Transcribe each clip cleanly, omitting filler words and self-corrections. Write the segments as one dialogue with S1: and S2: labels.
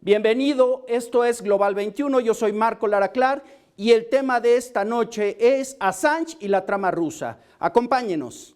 S1: Bienvenido, esto es Global 21, yo soy Marco Lara Clar y el tema de esta noche es Assange y la trama rusa. Acompáñenos.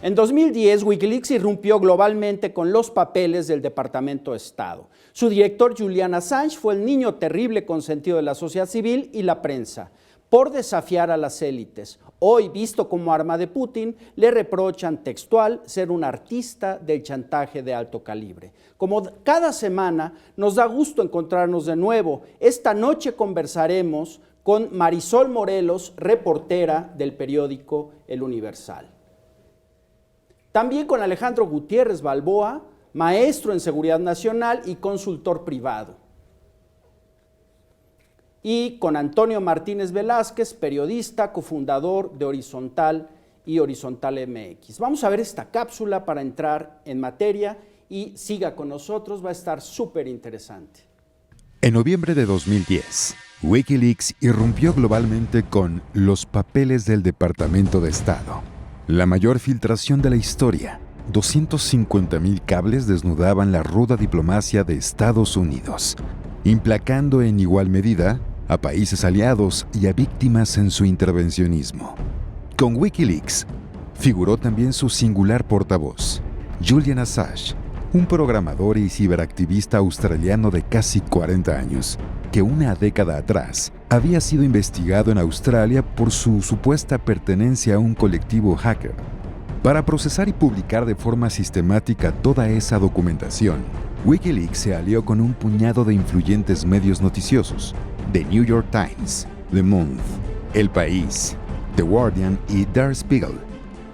S1: En 2010, Wikileaks irrumpió globalmente con los papeles del Departamento de Estado. Su director, Julian Assange, fue el niño terrible consentido de la sociedad civil y la prensa, por desafiar a las élites. Hoy, visto como arma de Putin, le reprochan textual ser un artista del chantaje de alto calibre. Como cada semana, nos da gusto encontrarnos de nuevo. Esta noche conversaremos con Marisol Morelos, reportera del periódico El Universal. También con Alejandro Gutiérrez Balboa, maestro en Seguridad Nacional y consultor privado. Y con Antonio Martínez Velázquez, periodista, cofundador de Horizontal y Horizontal MX. Vamos a ver esta cápsula para entrar en materia y siga con nosotros, va a estar súper interesante.
S2: En noviembre de 2010, Wikileaks irrumpió globalmente con los papeles del Departamento de Estado. La mayor filtración de la historia. 250,000 cables desnudaban la ruda diplomacia de Estados Unidos, implacando en igual medida a países aliados y a víctimas en su intervencionismo. Con Wikileaks figuró también su singular portavoz, Julian Assange, un programador y ciberactivista australiano de casi 40 años, que una década atrás había sido investigado en Australia por su supuesta pertenencia a un colectivo hacker. Para procesar y publicar de forma sistemática toda esa documentación, Wikileaks se alió con un puñado de influyentes medios noticiosos, The New York Times, Le Monde, El País, The Guardian y Der Spiegel,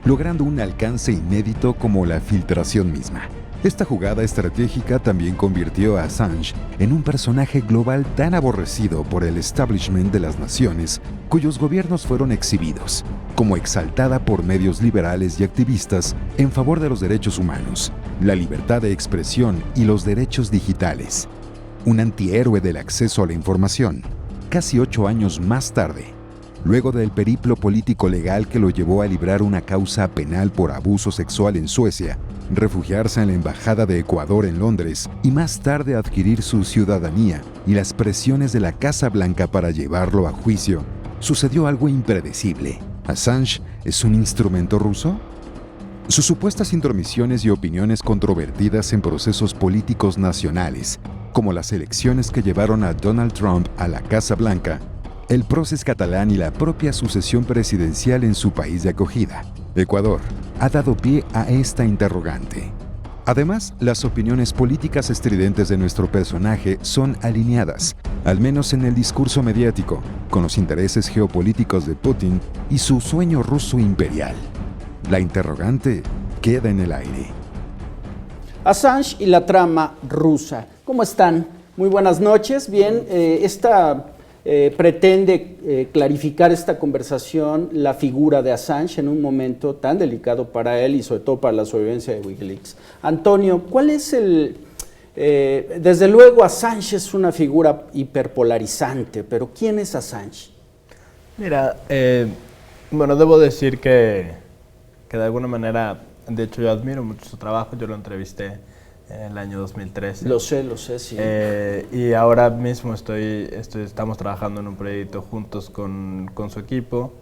S2: logrando un alcance inédito como la filtración misma. Esta jugada estratégica también convirtió a Assange en un personaje global tan aborrecido por el establishment de las naciones cuyos gobiernos fueron exhibidos, como exaltada por medios liberales y activistas en favor de los derechos humanos, la libertad de expresión y los derechos digitales. Un antihéroe del acceso a la información, casi 8 años más tarde, luego del periplo político legal que lo llevó a librar una causa penal por abuso sexual en Suecia, refugiarse en la Embajada de Ecuador en Londres y más tarde adquirir su ciudadanía y las presiones de la Casa Blanca para llevarlo a juicio, sucedió algo impredecible. ¿Assange es un instrumento ruso? Sus supuestas intromisiones y opiniones controvertidas en procesos políticos nacionales, como las elecciones que llevaron a Donald Trump a la Casa Blanca, el proceso catalán y la propia sucesión presidencial en su país de acogida, Ecuador, ha dado pie a esta interrogante. Además, las opiniones políticas estridentes de nuestro personaje son alineadas, al menos en el discurso mediático, con los intereses geopolíticos de Putin y su sueño ruso imperial. La interrogante queda en el aire.
S1: Assange y la trama rusa. ¿Cómo están? Muy buenas noches. Bien, pretende clarificar esta conversación la figura de Assange en un momento tan delicado para él y sobre todo para la sobrevivencia de Wikileaks. Antonio, ¿cuál es desde luego Assange es una figura hiperpolarizante, pero ¿quién es Assange?
S3: Mira, debo decir que de alguna manera, de hecho yo admiro mucho su trabajo, yo lo entrevisté en el año 2013.
S1: Lo sé, sí.
S3: Y ahora mismo estamos trabajando en un proyecto juntos con su equipo.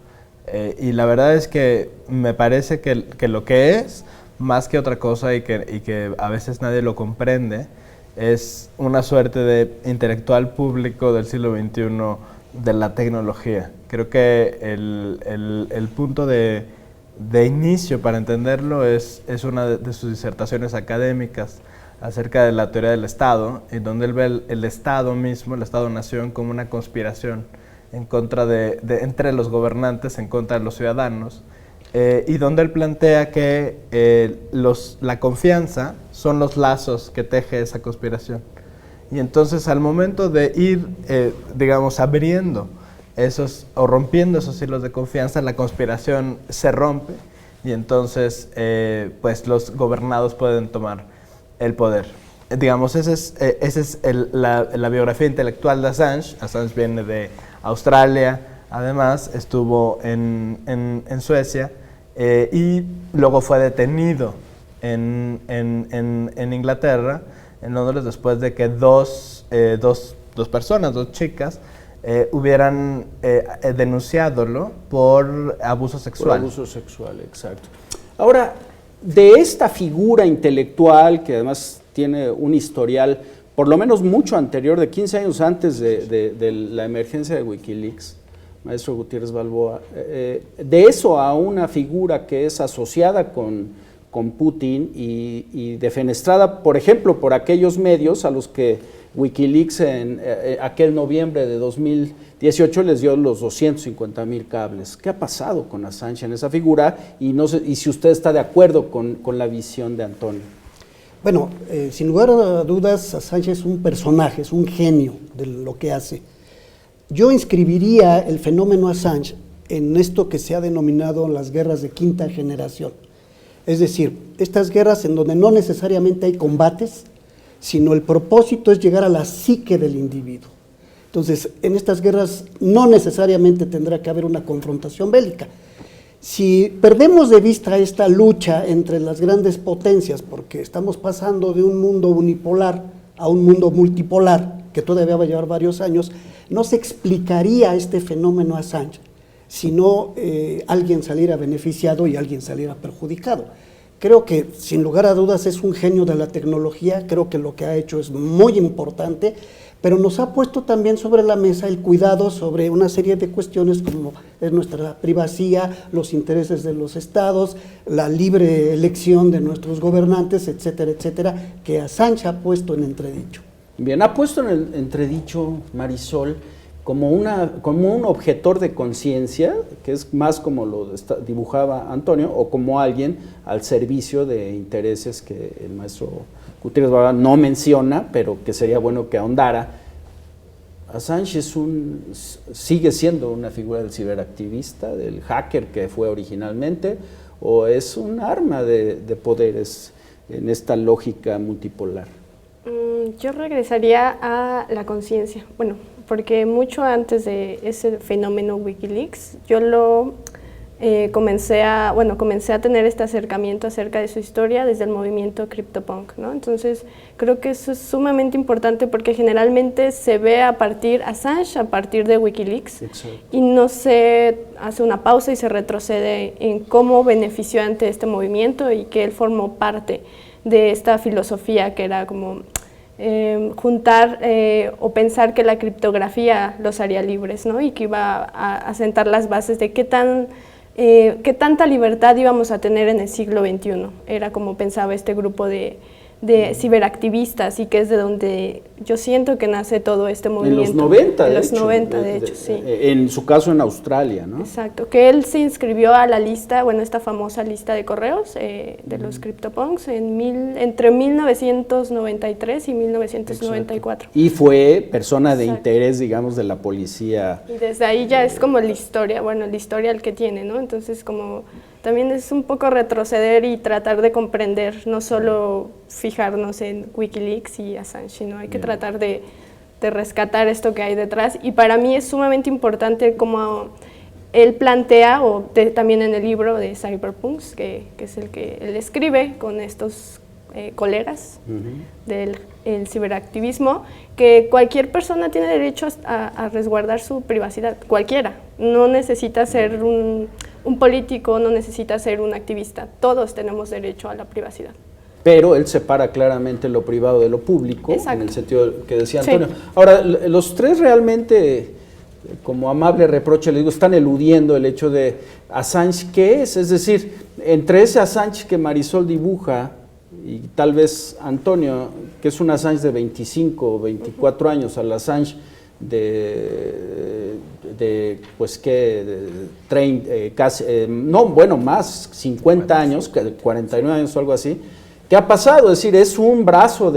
S3: Y la verdad es que me parece que lo que es, más que otra cosa y que a veces nadie lo comprende, es una suerte de intelectual público del siglo XXI de la tecnología. Creo que el punto de inicio para entenderlo es una de sus disertaciones académicas acerca de la teoría del Estado, en donde él ve el Estado mismo, el Estado-nación, como una conspiración en contra entre los gobernantes, en contra de los ciudadanos, y donde él plantea que la confianza son los lazos que teje esa conspiración. Y entonces al momento de ir, digamos, abriendo esos o rompiendo esos hilos de confianza, la conspiración se rompe y entonces pues los gobernados pueden tomar el poder. Digamos, esa es la biografía intelectual de Assange. Assange viene de Australia, además estuvo en Suecia y luego fue detenido en Inglaterra, en Londres, después de que dos personas, dos chicas, hubieran denunciadolo por abuso sexual.
S1: Por abuso sexual, exacto. Ahora, de esta figura intelectual, que además tiene un historial por lo menos mucho anterior, de 15 años antes de la emergencia de Wikileaks, maestro Gutiérrez Balboa, de eso a una figura que es asociada con Putin y defenestrada, por ejemplo, por aquellos medios a los que Wikileaks en aquel noviembre de 2018 les dio los 250,000 cables. ¿Qué ha pasado con Assange en esa figura? Y si usted está de acuerdo con la visión de Antonio.
S4: Bueno, sin lugar a dudas, Assange es un personaje, es un genio de lo que hace. Yo inscribiría el fenómeno Assange en esto que se ha denominado las guerras de quinta generación. Es decir, estas guerras en donde no necesariamente hay combates, sino el propósito es llegar a la psique del individuo. Entonces, en estas guerras no necesariamente tendrá que haber una confrontación bélica. Si perdemos de vista esta lucha entre las grandes potencias, porque estamos pasando de un mundo unipolar a un mundo multipolar, que todavía va a llevar varios años, no se explicaría este fenómeno Assange si no alguien saliera beneficiado y alguien saliera perjudicado. Creo que, sin lugar a dudas, es un genio de la tecnología, creo que lo que ha hecho es muy importante, pero nos ha puesto también sobre la mesa el cuidado sobre una serie de cuestiones como es nuestra privacidad, los intereses de los estados, la libre elección de nuestros gobernantes, etcétera, etcétera, que Assange ha puesto en entredicho.
S1: Bien, ha puesto en el entredicho, Marisol, como un objetor de conciencia, que es más como lo dibujaba Antonio, o como alguien al servicio de intereses que el maestro Gutiérrez Balboa no menciona, pero que sería bueno que ahondara. Assange sigue siendo una figura del ciberactivista, del hacker que fue originalmente, o es un arma de poderes en esta lógica multipolar.
S5: Yo regresaría a la conciencia, bueno, porque mucho antes de ese fenómeno Wikileaks, yo comencé a tener este acercamiento acerca de su historia desde el movimiento CryptoPunk, ¿no? Entonces, creo que eso es sumamente importante porque generalmente se ve Assange a partir de Wikileaks. Exacto. Y no se hace una pausa y se retrocede en cómo benefició ante este movimiento y que él formó parte de esta filosofía que era como juntar o pensar que la criptografía los haría libres, ¿no? Y que iba a sentar las bases de qué tanta libertad íbamos a tener en el siglo XXI. Era como pensaba este grupo de ciberactivistas y que es de donde yo siento que nace todo este movimiento.
S1: En los 90,
S5: en los 90, de hecho, sí.
S1: En su caso en Australia, ¿no?
S5: Exacto, que él se inscribió a la lista, bueno, esta famosa lista de correos de los CryptoPunks entre 1993 y 1994.
S1: Exacto. Y fue persona de interés, digamos, de la policía.
S5: Y desde ahí ya es como la historial que tiene, ¿no? Entonces, como también es un poco retroceder y tratar de comprender, no solo fijarnos en Wikileaks y Assange, sino hay que tratar de rescatar esto que hay detrás. Y para mí es sumamente importante como él plantea, también en el libro de Cyberpunks, que es el que él escribe con estos colegas del ciberactivismo, que cualquier persona tiene derecho a resguardar su privacidad, cualquiera. No necesita ser un político, no necesita ser un activista, todos tenemos derecho a la privacidad.
S1: Pero él separa claramente lo privado de lo público. Exacto. En el sentido que decía Antonio. Sí. Ahora, los tres realmente, como amable reproche, les digo, están eludiendo el hecho de Assange, ¿qué es? Es decir, entre ese Assange que Marisol dibuja y tal vez Antonio, que es un Assange de 25 o 24 años, al Assange pues que, casi, no, bueno, más, 50 años, 49 años o algo así. ¿Qué ha pasado? Es decir, es un brazo,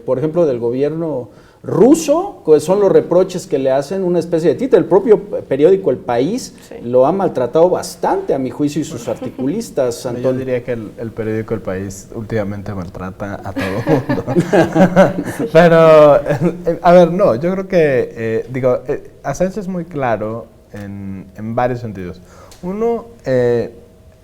S1: por ejemplo, del gobierno ruso, que son los reproches que le hacen, una especie de títere. El propio periódico El País lo ha maltratado bastante, a mi juicio, y sus articulistas.
S3: Bueno, yo diría que el periódico El País últimamente maltrata a todo el mundo. Pero, a ver, no, yo creo que, Assange es muy claro en varios sentidos. Uno,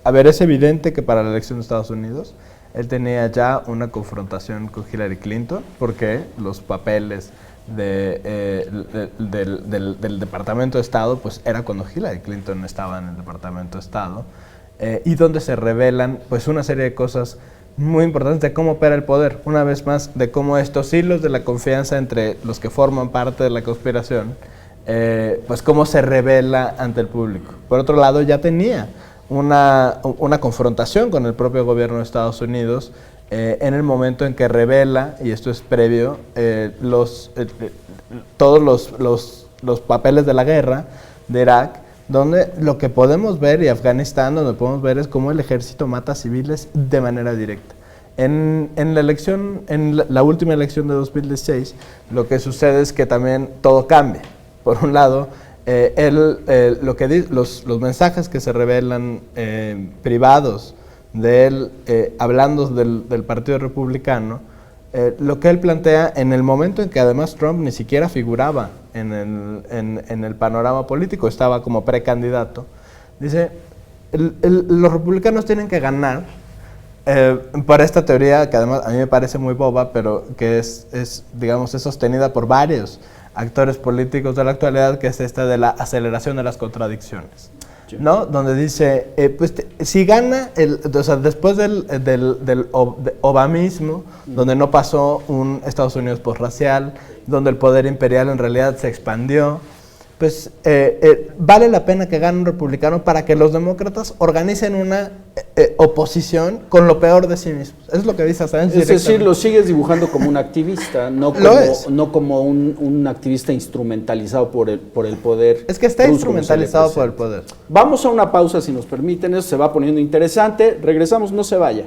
S3: a ver, es evidente que para la elección de Estados Unidos él tenía ya una confrontación con Hillary Clinton, porque los papeles del Departamento de Estado, pues era cuando Hillary Clinton estaba en el Departamento de Estado, y donde se revelan pues una serie de cosas muy importantes de cómo opera el poder, una vez más, de cómo estos hilos de la confianza entre los que forman parte de la conspiración, pues cómo se revela ante el público. Por otro lado, ya tenía una confrontación con el propio gobierno de Estados Unidos en el momento en que revela, y esto es previo, todos los papeles de la guerra de Irak, donde lo que podemos ver, y Afganistán, donde podemos ver es cómo el ejército mata civiles de manera directa. En la última elección de 2016, lo que sucede es que también todo cambia. Por un lado, los mensajes que se revelan privados de él, hablando del Partido Republicano, lo que él plantea en el momento en que además Trump ni siquiera figuraba en el panorama político, estaba como precandidato, dice, los republicanos tienen que ganar por esta teoría que además a mí me parece muy boba, pero que es sostenida por varios actores políticos de la actualidad, que es esta de la aceleración de las contradicciones, ¿no? Donde dice, si gana, después del obamismo, donde no pasó un Estados Unidos posracial, donde el poder imperial en realidad se expandió, pues vale la pena que gane un republicano para que los demócratas organicen una oposición con lo peor de sí mismos. Es lo que dice Assange.
S1: Es decir, lo sigues dibujando como un activista, no como un activista instrumentalizado por el poder.
S3: Es que está instrumentalizado por el poder.
S1: Vamos a una pausa, si nos permiten, eso se va poniendo interesante. Regresamos, no se vaya.